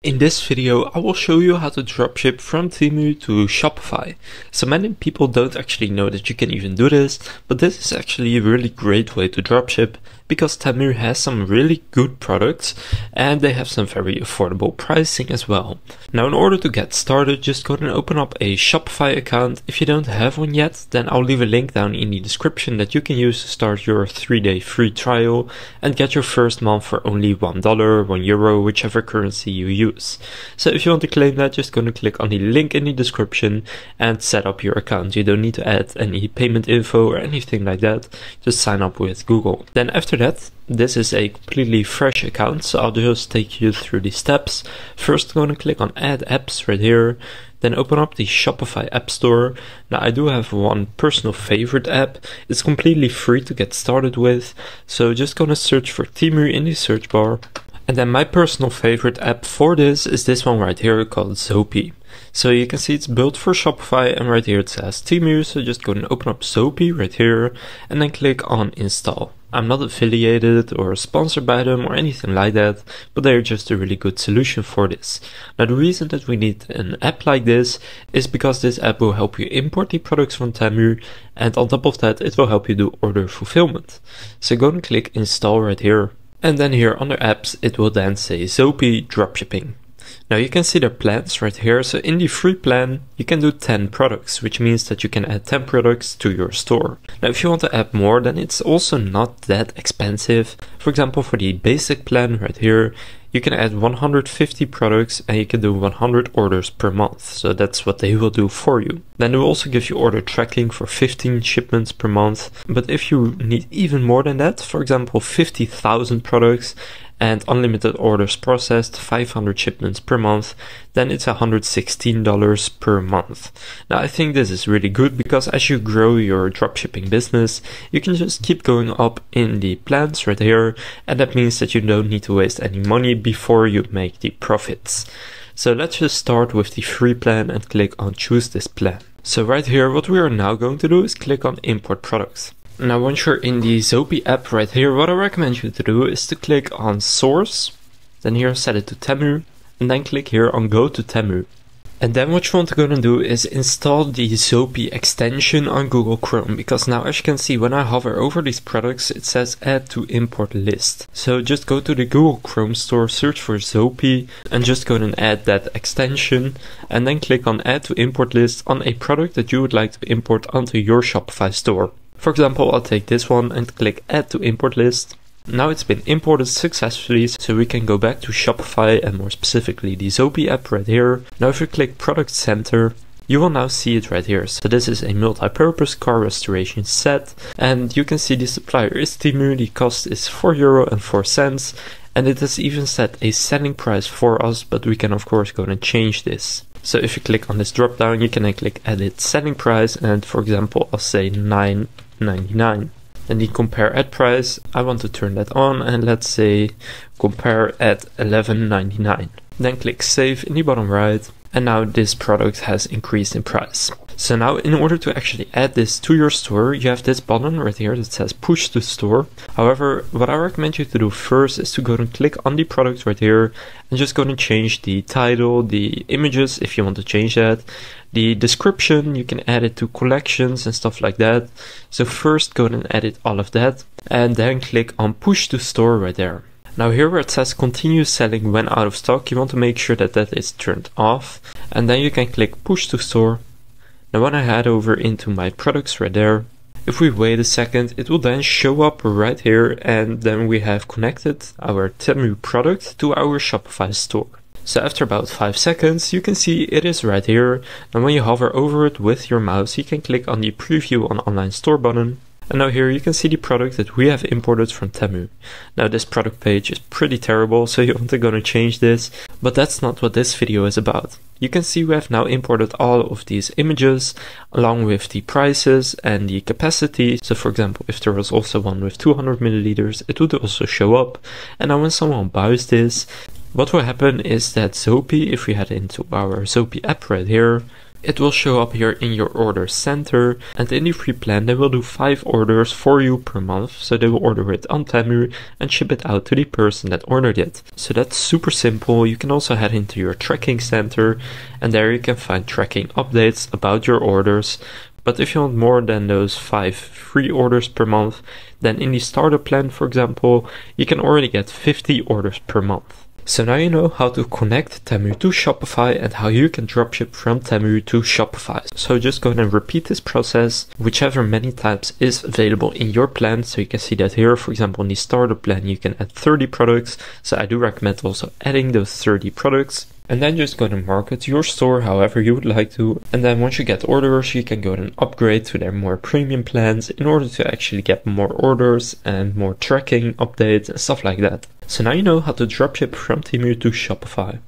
In this video, I will show you how to dropship from Temu to Shopify. So many people don't actually know that you can even do this, but this is actually a really great way to dropship because Temu has some really good products and they have some very affordable pricing as well. Now in order to get started, just go and open up a Shopify account. If you don't have one yet, then I'll leave a link down in the description that you can use to start your 3-day free trial and get your first month for only $1, €1, whichever currency you use. So if you want to claim that, just go and click on the link in the description and set up your account. You don't need to add any payment info or anything like that. Just sign up with Google. Then after that, this is a completely fresh account, so I'll just take you through the steps. First, go and click on Add Apps right here. Then open up the Shopify App Store. Now I do have one personal favorite app. It's completely free to get started with. So just gonna search for Temu in the search bar. And then my personal favorite app for this is this one right here called Zopi. So you can see it's built for Shopify and right here it says Temu. So just go and open up Zopi right here and then click on install. I'm not affiliated or sponsored by them or anything like that, but they're just a really good solution for this. Now the reason that we need an app like this is because this app will help you import the products from Temu, and on top of that it will help you do order fulfillment. So go and click install right here. And then here under apps, it will then say Zopi dropshipping. Now you can see their plans right here. So in the free plan, you can do 10 products, which means that you can add 10 products to your store. Now if you want to add more, then it's also not that expensive. For example, for the basic plan right here, you can add 150 products and you can do 100 orders per month. So that's what they will do for you. Then they will also give you order tracking for 15 shipments per month. But if you need even more than that, for example, 50,000 products and unlimited orders processed, 500 shipments per month, then it's $116 per month. Now I think this is really good because as you grow your dropshipping business, you can just keep going up in the plans right here, and that means that you don't need to waste any money before you make the profits. So let's just start with the free plan and click on choose this plan. So right here, what we are now going to do is click on import products. Now once you're in the Zopi app right here, what I recommend you to do is to click on source, then here set it to Temu, and then click here on go to Temu. And then what you want to go and do is install the Zopi extension on Google Chrome, because now as you can see when I hover over these products it says add to import list. So just go to the Google Chrome store, search for Zopi and just go and add that extension, and then click on add to import list on a product that you would like to import onto your Shopify store. For example, I'll take this one and click add to import list. Now it's been imported successfully, so we can go back to Shopify and more specifically the Zopi app right here. Now if you click product center, you will now see it right here. So this is a multi-purpose car restoration set, and you can see the supplier is Temu, the cost is €4.04, and it has even set a selling price for us, but we can of course go and change this. So if you click on this drop down, you can then click edit selling price, and for example I'll say $9.99. Then the compare at price, I want to turn that on, and let's say compare at $11.99. Then click save in the bottom right, and now this product has increased in price. So now in order to actually add this to your store, you have this button right here that says push to store. However, what I recommend you to do first is to go and click on the product right here and just go and change the title, the images if you want to change that. The description, you can add it to collections and stuff like that. So first go and edit all of that and then click on push to store right there. Now here where it says continue selling when out of stock, you want to make sure that that is turned off, and then you can click push to store. Now when I head over into my products right there, if we wait a second, it will then show up right here, and then we have connected our Temu product to our Shopify store. So after about 5 seconds, you can see it is right here, and when you hover over it with your mouse, you can click on the preview on online store button. And now here you can see the product that we have imported from Temu. Now this product page is pretty terrible, so you want to go and change this, but that's not what this video is about. You can see we have now imported all of these images along with the prices and the capacity. So for example, if there was also one with 200 milliliters, it would also show up. And now when someone buys this, what will happen is that Zopi, if we head into our Zopi app right here, It will show up here in your order center, and in the free plan they will do 5 orders for you per month, so they will order it on Temu and ship it out to the person that ordered it. So that's super simple. You can also head into your tracking center, and there you can find tracking updates about your orders. But if you want more than those 5 free orders per month, then in the starter plan, for example, you can already get 50 orders per month. So now you know how to connect Temu to Shopify and how you can dropship from Temu to Shopify. So just go ahead and repeat this process whichever many times is available in your plan. So you can see that here, for example, in the starter plan, you can add 30 products. So I do recommend also adding those 30 products. And then just go to market your store however you would like to. And then once you get orders, you can go and upgrade to their more premium plans in order to actually get more orders and more tracking updates and stuff like that. So now you know how to dropship from Temu to Shopify.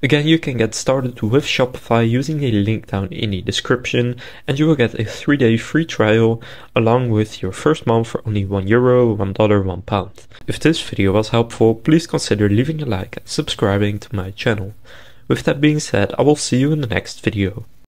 Again, you can get started with Shopify using the link down in the description, and you will get a 3-day free trial along with your first month for only €1, $1, £1. If this video was helpful, please consider leaving a like and subscribing to my channel. With that being said, I will see you in the next video.